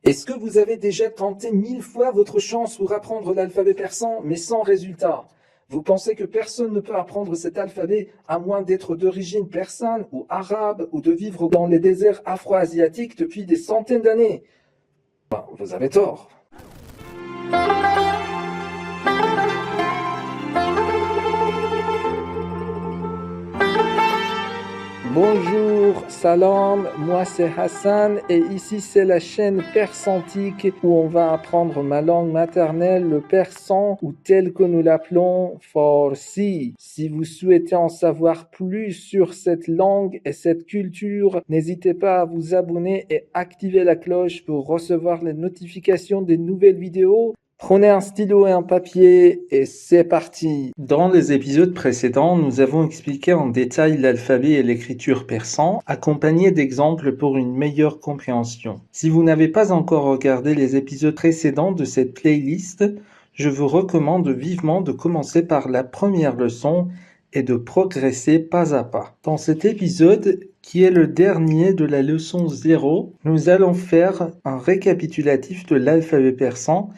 Est-ce que vous avez déjà tenté 1000 fois votre chance pour apprendre l'alphabet persan, mais sans résultat? Vous pensez que personne ne peut apprendre cet alphabet à moins d'être d'origine persane ou arabe ou de vivre dans les déserts afro-asiatiques depuis des centaines d'années? Vous avez tort. Bonjour, salam, moi c'est Hassan et ici c'est la chaîne Persantique où on va apprendre ma langue maternelle, le persan ou tel que nous l'appelons Farsi. Si vous souhaitez en savoir plus sur cette langue et cette culture, n'hésitez pas à vous abonner et activer la cloche pour recevoir les notifications des nouvelles vidéos. Prenez un stylo et un papier et c'est parti. Dans les épisodes précédents, nous avons expliqué en détail l'alphabet et l'écriture persan, accompagnés d'exemples pour une meilleure compréhension. Si vous n'avez pas encore regardé les épisodes précédents de cette playlist, je vous recommande vivement de commencer par la première leçon et de progresser pas à pas. Dans cet épisode, qui est le dernier de la leçon 0, nous allons faire un récapitulatif de l'alphabet persan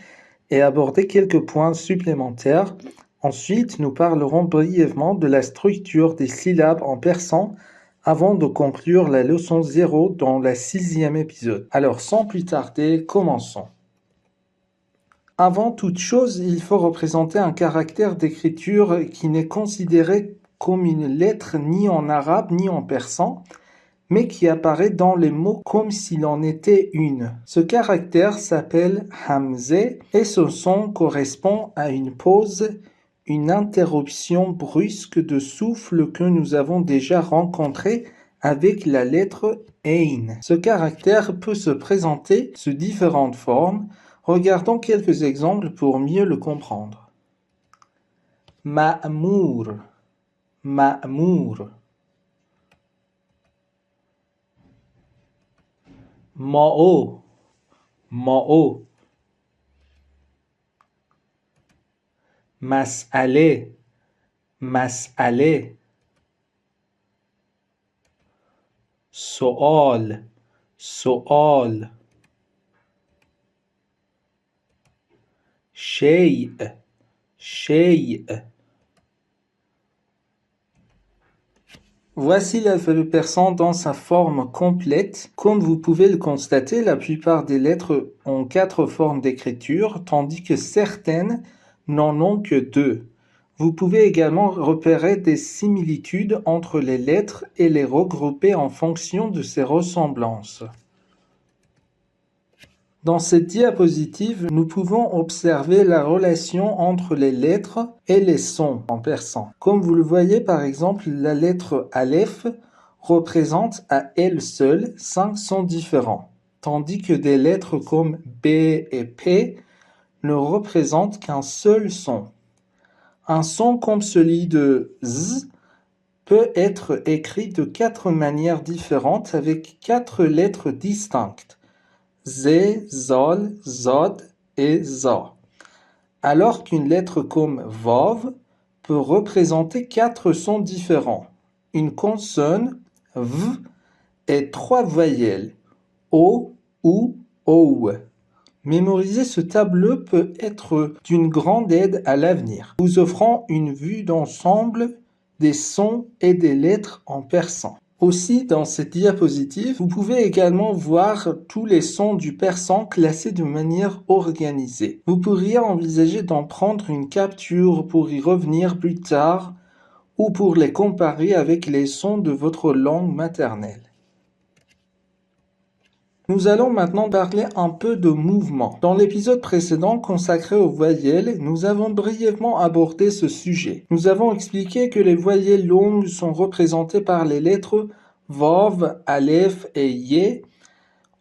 et aborder quelques points supplémentaires. Ensuite, nous parlerons brièvement de la structure des syllabes en persan avant de conclure la leçon 0 dans le 6e épisode. Alors, sans plus tarder, commençons. Avant toute chose, il faut représenter un caractère d'écriture qui n'est considéré comme une lettre ni en arabe ni en persan, mais qui apparaît dans les mots comme s'il en était une. Ce caractère s'appelle hamzé et ce son correspond à une pause, une interruption brusque de souffle que nous avons déjà rencontrée avec la lettre Ain. Ce caractère peut se présenter sous différentes formes. Regardons quelques exemples pour mieux le comprendre. Ma'mour, ma'mour. Ma'o, ma'o. Mas'ale, mas'ale. Su'al, su'al. Shay', shay'. Voici l'alphabet persan dans sa forme complète. Comme vous pouvez le constater, la plupart des lettres ont 4 formes d'écriture, tandis que certaines n'en ont que 2. Vous pouvez également repérer des similitudes entre les lettres et les regrouper en fonction de ces ressemblances. Dans cette diapositive, nous pouvons observer la relation entre les lettres et les sons en persan. Comme vous le voyez, par exemple, la lettre Aleph représente à elle seule 5 sons différents, tandis que des lettres comme B et P ne représentent qu'un seul son. Un son comme celui de Z peut être écrit de 4 manières différentes avec 4 lettres distinctes. Z, Zol, Zod et Za. Alors qu'une lettre comme Vav peut représenter 4 sons différents. Une consonne, V, et 3 voyelles, O, ou O. Mémoriser ce tableau peut être d'une grande aide à l'avenir, vous offrant une vue d'ensemble des sons et des lettres en persan. Aussi, dans cette diapositive, vous pouvez également voir tous les sons du persan classés de manière organisée. Vous pourriez envisager d'en prendre une capture pour y revenir plus tard ou pour les comparer avec les sons de votre langue maternelle. Nous allons maintenant parler un peu de mouvement. Dans l'épisode précédent consacré aux voyelles, nous avons brièvement abordé ce sujet. Nous avons expliqué que les voyelles longues sont représentées par les lettres Vav, Aleph et Yé,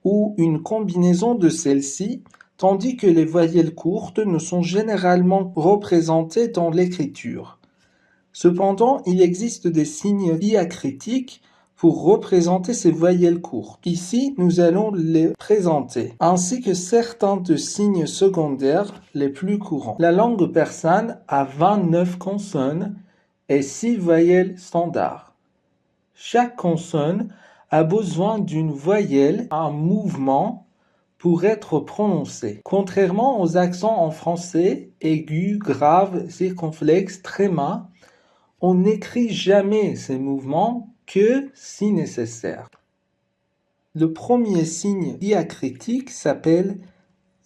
ou une combinaison de celles-ci, tandis que les voyelles courtes ne sont généralement représentées dans l'écriture. Cependant, il existe des signes diacritiques pour représenter ces voyelles courtes. Ici, nous allons les présenter, ainsi que certains de signes secondaires les plus courants. La langue persane a 29 consonnes et 6 voyelles standards. Chaque consonne a besoin d'une voyelle, un mouvement, pour être prononcés. Contrairement aux accents en français, aigus, graves, circonflexes, tréma, on n'écrit jamais ces mouvements que si nécessaire. Le premier signe diacritique s'appelle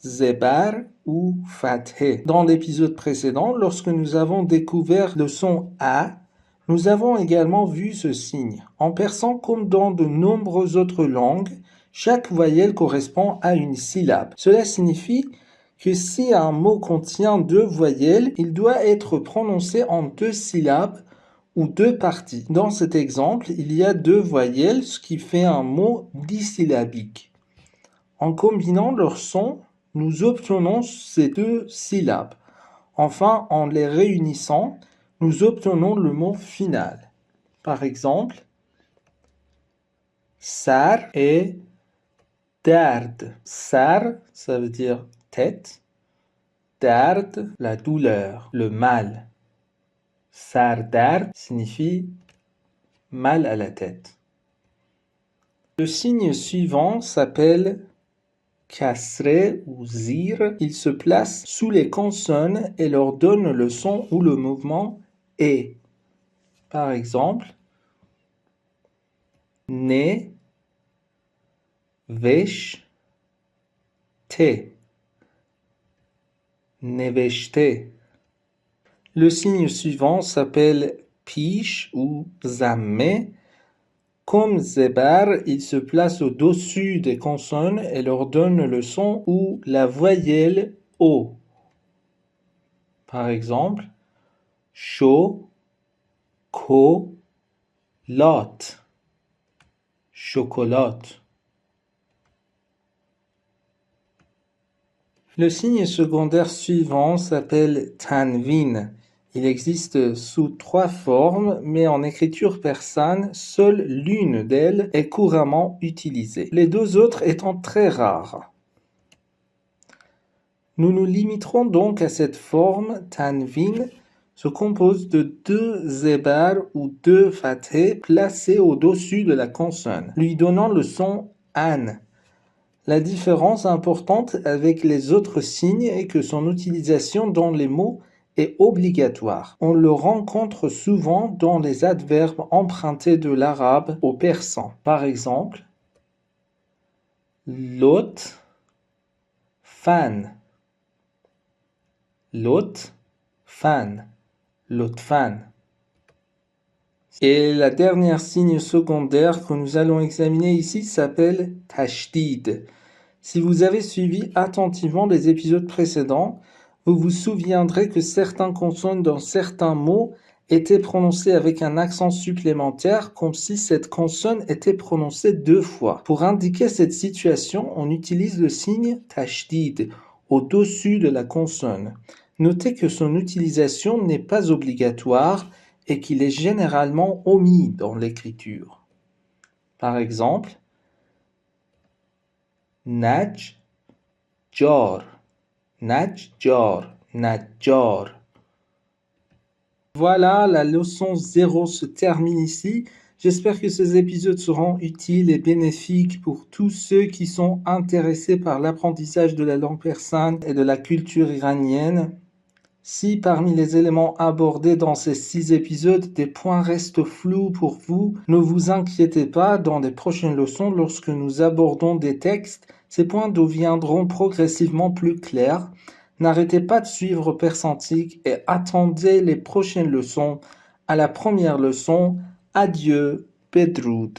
Zebar ou Fathé. Dans l'épisode précédent, lorsque nous avons découvert le son A, nous avons également vu ce signe. En persan comme dans de nombreuses autres langues, chaque voyelle correspond à une syllabe. Cela signifie que si un mot contient deux voyelles, il doit être prononcé en deux syllabes ou deux parties. Dans cet exemple, il y a deux voyelles, ce qui fait un mot dissyllabique. En combinant leurs sons, nous obtenons ces deux syllabes. Enfin, en les réunissant, nous obtenons le mot final. Par exemple, sar et dard. Sar, ça veut dire tête. Dard, la douleur, le mal. Sar dard signifie mal à la tête. Le signe suivant s'appelle kasre ou zir. Il se place sous les consonnes et leur donne le son ou le mouvement et. Par exemple, ne, vesh, te. Neveshte. Le signe suivant s'appelle pish ou zamme. Comme zebar, il se place au-dessus des consonnes et leur donne le son ou la voyelle O. Par exemple, cho, ko, lot. Chocolat. Le signe secondaire suivant s'appelle tanvin. Il existe sous trois formes, mais en écriture persane, seule l'une d'elles est couramment utilisée, les deux autres étant très rares. Nous nous limiterons donc à cette forme. Tanvin se compose de deux zébar ou deux fathé placés au-dessus de la consonne, lui donnant le son an. La différence importante avec les autres signes est que son utilisation dans les mots est obligatoire. On le rencontre souvent dans les adverbes empruntés de l'arabe au persan. Par exemple, lot, fan. Lot, fan. Lotfan. Et la dernière signe secondaire que nous allons examiner ici s'appelle tashdid. Si vous avez suivi attentivement les épisodes précédents, vous vous souviendrez que certaines consonnes dans certains mots étaient prononcées avec un accent supplémentaire, comme si cette consonne était prononcée deux fois. Pour indiquer cette situation, on utilise le signe tashdid au-dessus de la consonne. Notez que son utilisation n'est pas obligatoire et qu'il est généralement omis dans l'écriture. Par exemple, Naj, jar, najjar, najjar. Voilà, la leçon 0 se termine ici. J'espère que ces épisodes seront utiles et bénéfiques pour tous ceux qui sont intéressés par l'apprentissage de la langue persane et de la culture iranienne. Si parmi les éléments abordés dans ces 6 épisodes, des points restent flous pour vous, ne vous inquiétez pas, dans les prochaines leçons, lorsque nous abordons des textes, ces points deviendront progressivement plus clairs. N'arrêtez pas de suivre Persantique et attendez les prochaines leçons. À la première leçon, adieu, Bedroud.